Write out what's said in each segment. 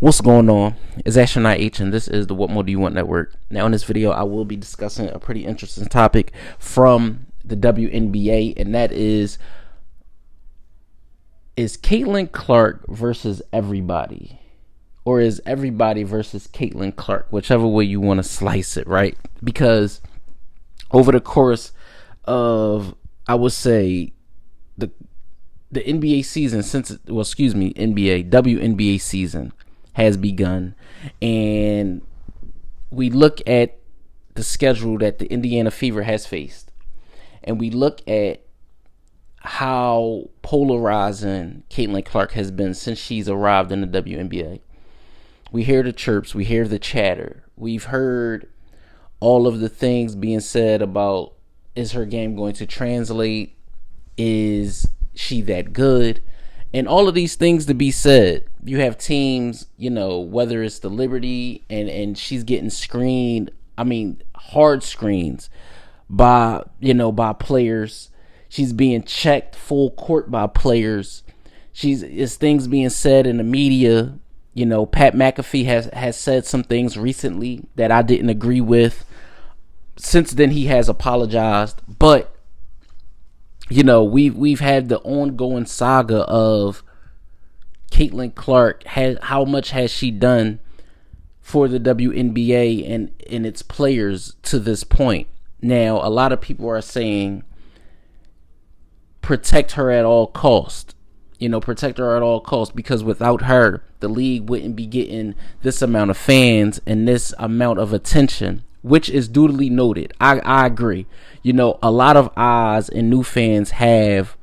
What's going on? It's Astronaut H, and this is the What More Do You Want Network. Now, in this video, I will be discussing a pretty interesting topic from the WNBA, and that is Caitlin Clark versus everybody? Or is everybody versus Caitlin Clark? Whichever way you want to slice it, right? Because over the course of, I would say, the NBA season, WNBA season has begun, and we look at the schedule that the Indiana Fever has faced, and we look at how polarizing Caitlin Clark has been since she's arrived in the WNBA. We hear the chirps, we hear the chatter, we've heard all of the things being said about, is her game going to translate, is she that good, and all of these things to be said. You have teams, whether it's the Liberty and she's getting screened, hard screens by players. She's being checked full court by players. It's things being said in the media. Pat McAfee has said some things recently that I didn't agree with. Since then, he has apologized, but we've had the ongoing saga of Caitlin Clark. How much has she done for the WNBA and its players to this point? Now, a lot of people are saying protect her at all cost. Protect her at all costs, because without her, the league wouldn't be getting this amount of fans and this amount of attention, which is duly noted. I agree. A lot of eyes and new fans have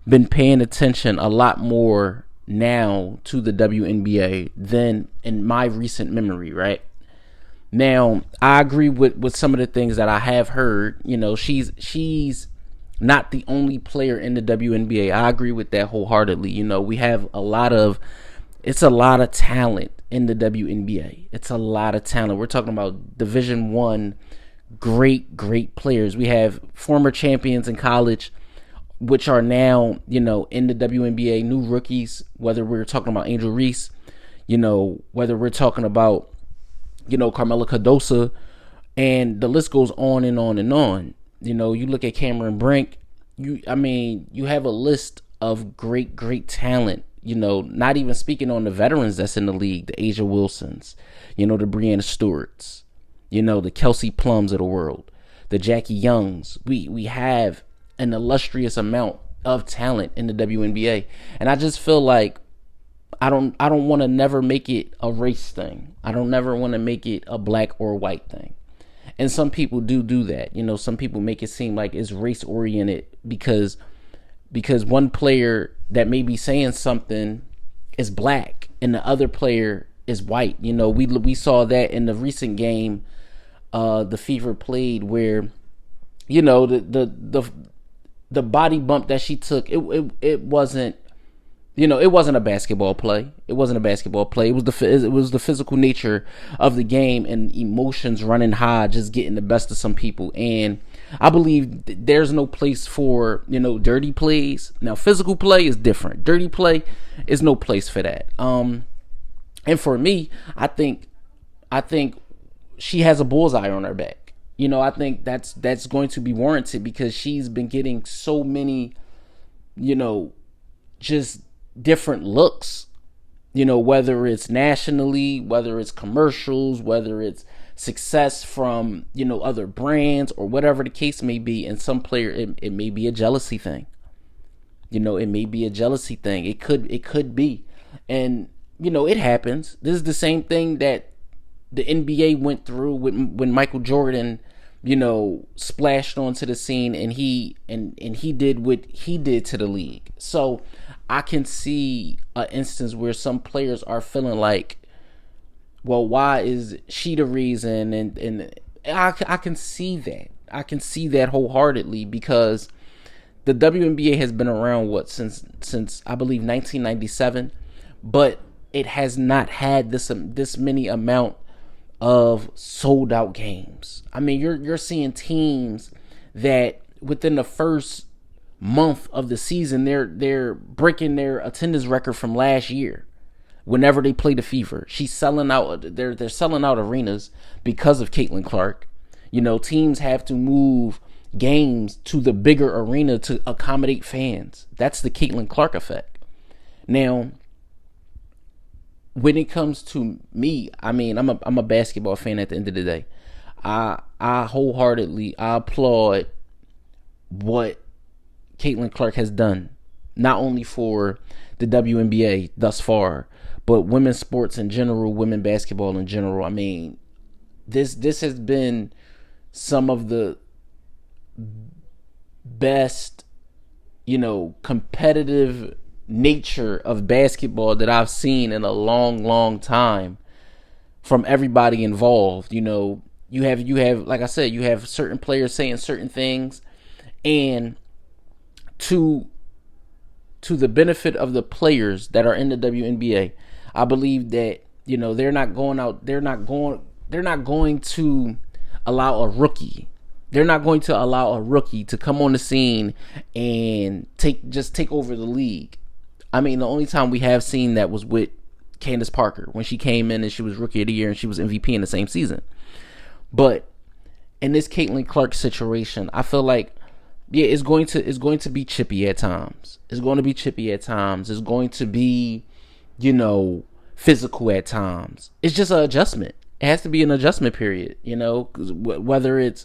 been paying attention a lot more now to the WNBA than in my recent memory, right? Now, I agree with some of the things that I have heard. She's not the only player in the WNBA. I agree with that wholeheartedly. We have it's a lot of talent in the WNBA. It's a lot of talent. We're talking about Division I, great players. We have former champions in college, which are now, in the WNBA, new rookies, whether we're talking about Angel Reese, whether we're talking about, Carmela Cardosa, and the list goes on and on and on. You look at Cameron Brink, you have a list of great talent, not even speaking on the veterans that's in the league, the Asia Wilsons, the Brianna Stewarts, the Kelsey Plums of the world, the Jackie Youngs. We have an illustrious amount of talent in the WNBA. And I just feel like I don't want to never make it a race thing. I don't never want to make it a black or white thing. And some people do that. Some people make it seem like it's race oriented because one player that may be saying something is black and the other player is white. We saw that in the recent game the Fever played, where the body bump that she took, it wasn't it wasn't a basketball play. It wasn't a basketball play. It was the physical nature of the game and emotions running high, just getting the best of some people. And I believe there's no place for dirty plays. Now, physical play is different. Dirty play is no place for that. And for me, I think she has a bullseye on her back. I think that's going to be warranted, because she's been getting so many, just different looks, whether it's nationally, whether it's commercials, whether it's success from, other brands, or whatever the case may be. And some player, it may be a jealousy thing. It may be a jealousy thing. It could be. And, it happens. This is the same thing that the NBA went through when Michael Jordan, splashed onto the scene, and he did what he did to the league. So I can see an instance where some players are feeling like, well, why is she the reason? And I can see that. I can see that wholeheartedly, because the WNBA has been around since I believe 1997, but it has not had this many amount of sold out games. You're seeing teams that within the first month of the season, they're breaking their attendance record from last year. Whenever they play the Fever, she's selling out. They're selling out arenas because of Caitlin Clark. You know, teams have to move games to the bigger arena to accommodate fans. That's the Caitlin Clark effect. Now, when it comes to me, I mean, I'm a basketball fan at the end of the day. I wholeheartedly applaud what Caitlin Clark has done, not only for the WNBA thus far, but women's sports in general, women basketball in general. I mean, this has been some of the best, you know, competitive nature of basketball that I've seen in a long time from everybody involved. You know, you have like I said, you have certain players saying certain things, and to the benefit of the players that are in the WNBA, I believe that, you know, they're not going to allow a rookie. They're not going to allow a rookie to come on the scene and take over the league. I mean, the only time we have seen that was with Candace Parker when she came in and she was Rookie of the Year and she was MVP in the same season. But in this Caitlin Clark situation, I feel like, yeah, it's going to be chippy at times. It's going to be chippy at times. It's going to be, you know, physical at times. It's just an adjustment. It has to be an adjustment period, you know, whether it's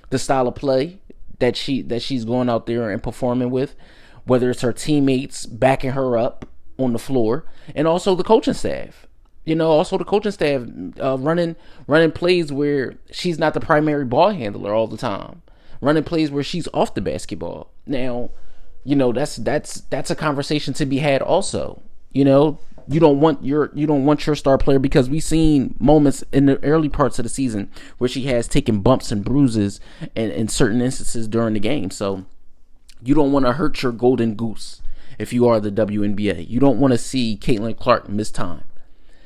the style of play that she's going out there and performing with, whether it's her teammates backing her up on the floor, and also the coaching staff. You know, also the coaching staff running plays where she's not the primary ball handler all the time, running plays where she's off the basketball. Now, you know, that's a conversation to be had also. You know, you don't want your star player, because we've seen moments in the early parts of the season where she has taken bumps and bruises in certain instances during the game. So you don't want to hurt your golden goose if you are the WNBA. You don't want to see Caitlin Clark miss time,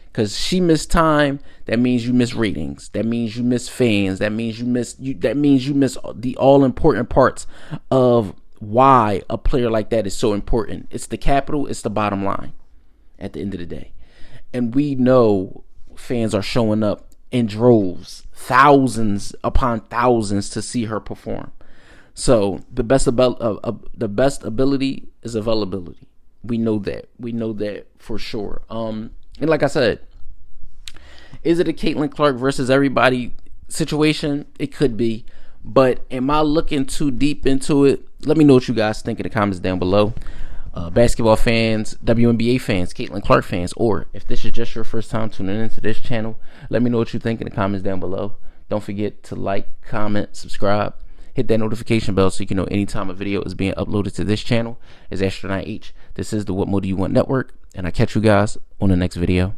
because she missed time. That means you miss ratings. That means you miss fans. That means you miss the all important parts of why a player like that is so important. It's the capital. It's the bottom line at the end of the day. And we know fans are showing up in droves, thousands upon thousands, to see her perform. So the best ability is availability. We know that for sure. And like I said, is it a Caitlin Clark versus everybody situation? It could be, but am I looking too deep into it? Let me know what you guys think in the comments down below. Basketball fans, WNBA fans, Caitlin Clark fans, or if this is just your first time tuning into this channel, let me know what you think in the comments down below. Don't forget to like, comment, subscribe, hit that notification bell so you can know anytime a video is being uploaded to this channel. It's Astronaut H. This is the What More Do You Want Network, and I'll catch you guys on the next video.